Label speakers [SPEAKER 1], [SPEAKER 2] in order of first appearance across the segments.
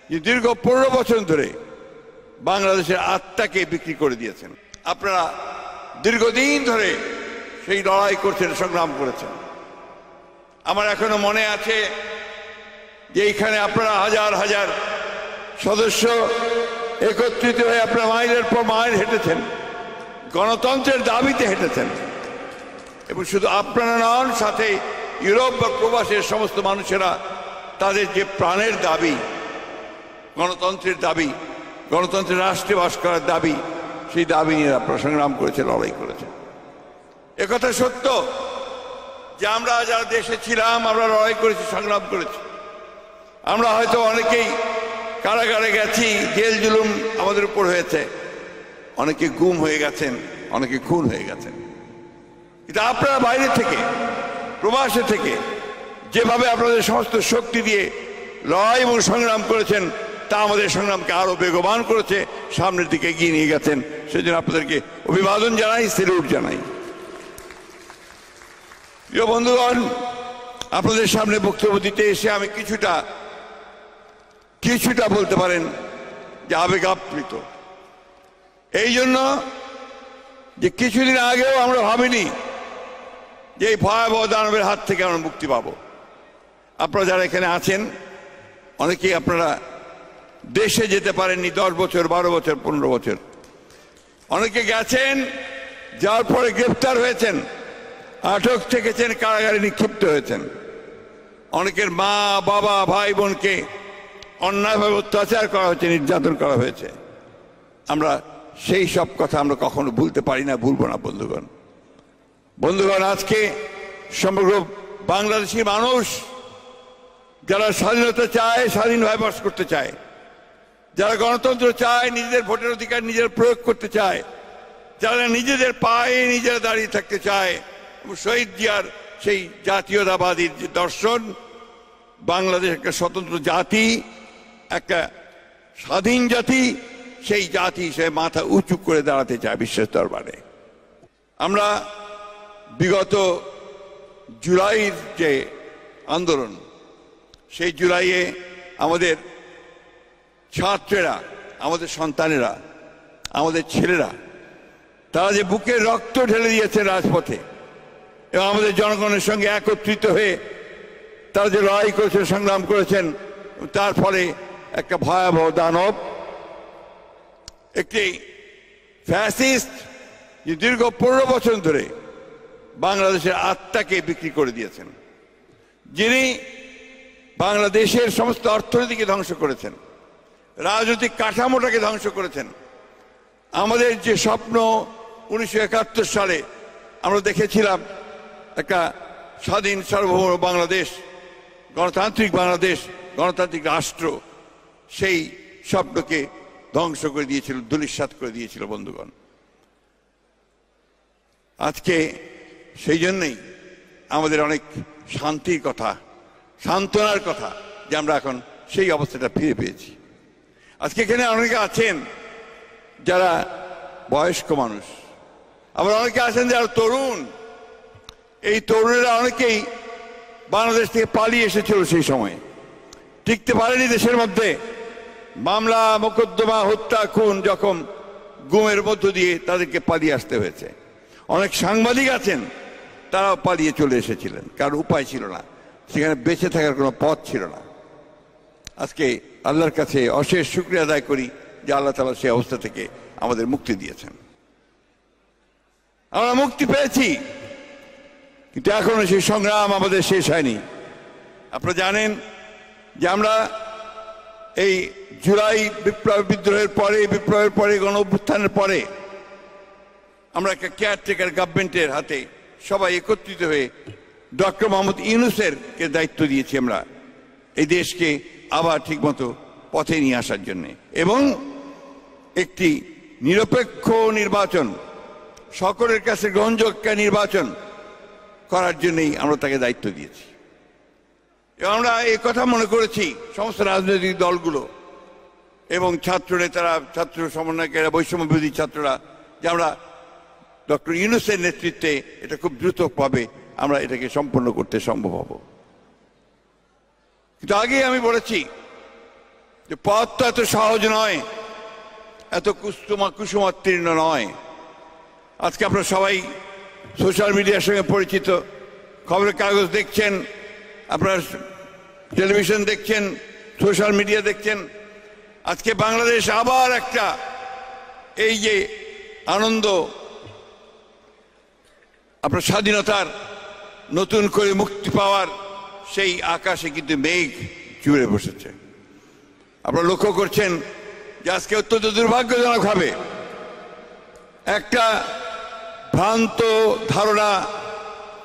[SPEAKER 1] যে দীর্ঘ 15 বছর ধরে বাংলাদেশের আত্মাকে বিক্রি করে দিয়েছেন। আপনারা দীর্ঘদিন ধরে সেই লড়াই করছেন, সংগ্রাম করেছেন। আমার এখনো মনে আছে যে এইখানে আপনারা হাজার হাজার সদস্য একত্রিত হয়ে আপনারা মাইলের পর মাইল হেঁটেছেন, গণতন্ত্রের দাবিতে হেঁটেছেন। এবং শুধু আপনারা নন, সাথে ইউরোপ বা প্রবাসের সমস্ত মানুষেরা তাদের যে প্রাণের দাবি, গণতন্ত্রের দাবি, গণতন্ত্রের রাষ্ট্রে বাস করার দাবি, সেই দাবি নিয়ে আপনারা সংগ্রাম করেছেন, লড়াই করেছেন। একথা সত্য যে আমরা যারা দেশে ছিলাম আমরা লড়াই করেছি, সংগ্রাম করেছি। আমরা হয়তো অনেকেই কারাগারে গেছি, জেল জুলুম আমাদের উপর হয়েছে, অনেকে গুম হয়ে গেছেন, অনেকে খুন হয়ে গেছেন। কিন্তু আপনারা বাইরে থেকে, প্রবাসে থেকে যেভাবে আপনাদের সমস্ত শক্তি দিয়ে লড়াই এবং সংগ্রাম করেছেন, তা আমাদের সংগ্রামকে আরো বেগবান করেছে, সামনের দিকে এগিয়ে নিয়ে গেছেন। সেজন্য আপনাদেরকে অভিবাদন জানাই, স্যালুট জানাই। প্রিয় বন্ধুগণ, আপনাদের সামনে বক্তব্য দিতে এসে আমি কিছুটা বলতে পারেন যে আবেগ আপ্লুত। এই জন্য যে কিছুদিন আগেও আমরা ভাবিনি যে এই ভয়াবহ দানবের হাত থেকে আমরা মুক্তি পাব। আপনারা যারা এখানে আছেন অনেকেই আপনারা দেশে যেতে পারেননি 10 বছর, 12 বছর, 15 বছর। অনেকে গেছেন, যার পরে গ্রেফতার হয়েছেন, আটক থেকেছেন, কারাগারে নিক্ষিপ্ত হয়েছেন। অনেকের মা, বাবা, ভাই বোনকে অন্যায়ভাবে অত্যাচার করা হয়েছে, নির্যাতন করা হয়েছে। আমরা সেই সব কথা আমরা কখনো ভুলতে পারি না, ভুলবো না। বন্ধুগণ, আজকে সমগ্র বাংলাদেশি মানুষ যারা স্বাধীনতা চায়, স্বাধীনভাবে বাস করতে চায়, যারা গণতন্ত্র চায়, নিজেদের ভোটের অধিকার নিজের প্রয়োগ করতে চায়, যারা নিজেদের পায়ে নিজেরা দাঁড়িয়ে থাকতে চায়, শহীদ জিয়ার সেই জাতীয়তাবাদী যে দর্শন, বাংলাদেশ একটা স্বতন্ত্র জাতি, একটা স্বাধীন জাতি, সেই জাতি হিসেবে মাথা উঁচু করে দাঁড়াতে চায় বিশ্বের দরবারে। আমরা বিগত জুলাইয়ের যে আন্দোলন, সেই জুলাইয়ে আমাদের ছাত্রেরা, আমাদের সন্তানেরা, আমাদের ছেলেরা, তারা যে বুকের রক্ত ঢেলে দিয়েছে রাজপথে, এবং আমাদের জনগণের সঙ্গে একত্রিত হয়ে তারা যে লড়াই করেছেন, সংগ্রাম করেছেন, তার ফলে একটা ভয়াবহ দানব, একটি ফ্যাসিস্ট, যে দীর্ঘ 15 বছর ধরে বাংলাদেশের আত্মাকে বিক্রি করে দিয়েছেন, যিনি বাংলাদেশের সমস্ত অর্থনীতিকে ধ্বংস করেছেন, রাজনৈতিক কাঠামোটাকে ধ্বংস করেছেন। আমাদের যে স্বপ্ন 1971 সালে আমরা দেখেছিলাম একটা স্বাধীন সার্বভৌম বাংলাদেশ, গণতান্ত্রিক বাংলাদেশ, গণতান্ত্রিক রাষ্ট্র, সেই স্বপ্নকে ধ্বংস করে দিয়েছিল, ধূলিসাৎ করে দিয়েছিল। বন্ধুগণ, আজকে সেই জন্যই আমাদের অনেক শান্তির কথা, সান্ত্বনার কথা যে আমরা এখন সেই অবস্থাটা ফিরে পেয়েছি। আজকে এখানে অনেকে আছেন যারা বয়স্ক মানুষ, আবার অনেকে আছেন যারা তরুণ। এই তরুণেরা অনেকেই বাংলাদেশ থেকে পালিয়ে এসেছিল, সেই সময় টিকতে পারেনি দেশের মধ্যে। মামলা, মোকদ্দমা, হত্যা, খুন, যখন গুমের মধ্য দিয়ে তাদেরকে পালিয়ে আসতে হয়েছে। অনেক সাংবাদিক আছেন, তারাও পালিয়ে চলে এসেছিলেন, কারণ উপায় ছিল না, সেখানে বেঁচে থাকার কোনো পথ ছিল না। আজকে আল্লাহর কাছে অশেষ শুকরিয়া আদায় করি যে আল্লাহ তাআলা সেই অবস্থা থেকে আমাদের মুক্তি দিয়েছেন। আমরা মুক্তি পেয়েছি, কিন্তু এখনো সেই সংগ্রাম আমাদের শেষ হয়নি। আপনারা জানেন যে আমরা এই জুলাই বিদ্রোহের পরে, গণ অভ্যুত্থানের পরে আমরা একটা কেয়ারটেকার গভর্নমেন্টের হাতে সবাই একত্রিত হয়ে ডক্টর মোহাম্মদ ইউনূসের দায়িত্ব দিয়েছি আমরা এই দেশকে আবার ঠিকমতো পথে নিয়ে আসার জন্য, এবং একটি নিরপেক্ষ নির্বাচন, সকলের কাছে গ্রহণযোগ্য নির্বাচন করার জন্যই আমরা তাকে দায়িত্ব দিয়েছি। এবং আমরা এই কথা মনে করেছি, সমস্ত রাজনৈতিক দলগুলো এবং ছাত্র নেতারা, ছাত্র সমন্বয়কারীরা, বৈষম্য বিরোধী ছাত্ররা, যে আমরা ডক্টর ইউনূসের নেতৃত্বে এটা খুব দ্রুতভাবে আমরা এটাকে সম্পন্ন করতে সম্ভব হব। কিন্তু আগে আমি বলেছি যে পথ তো এত সহজ নয়, এত কুসুমাতীর্ণ নয়। আজকে আপনারা সবাই সোশ্যাল মিডিয়ার সঙ্গে পরিচিত, খবরের কাগজ দেখছেন, আপনারা টেলিভিশন দেখছেন, সোশ্যাল মিডিয়া দেখছেন। আজকে বাংলাদেশ আবার একটা এই যে আনন্দ, আপনার স্বাধীনতার নতুন করে মুক্তি পাওয়ার সেই আকাশে কিন্তু মেঘ জুড়ে বসেছে। আপনারা লক্ষ্য করছেন যে আজকে অত্যন্ত দুর্ভাগ্যজনকভাবে একটা ভ্রান্ত ধারণা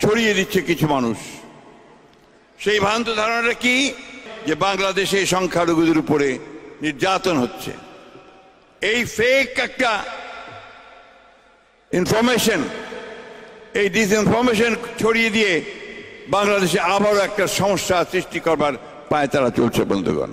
[SPEAKER 1] ছড়িয়ে দিচ্ছে কিছু মানুষ। সেই ভ্রান্ত ধারণাটা কি? যে বাংলাদেশে সংখ্যালঘুদের উপরে নির্যাতন হচ্ছে। এই ফেক একটা ইনফরমেশন, এই ডিসইনফরমেশন ছড়িয়ে দিয়ে বাংলাদেশে আবারও একটা সমস্যা সৃষ্টি করবার পায়ে তারা চলছে। বন্ধুগণ,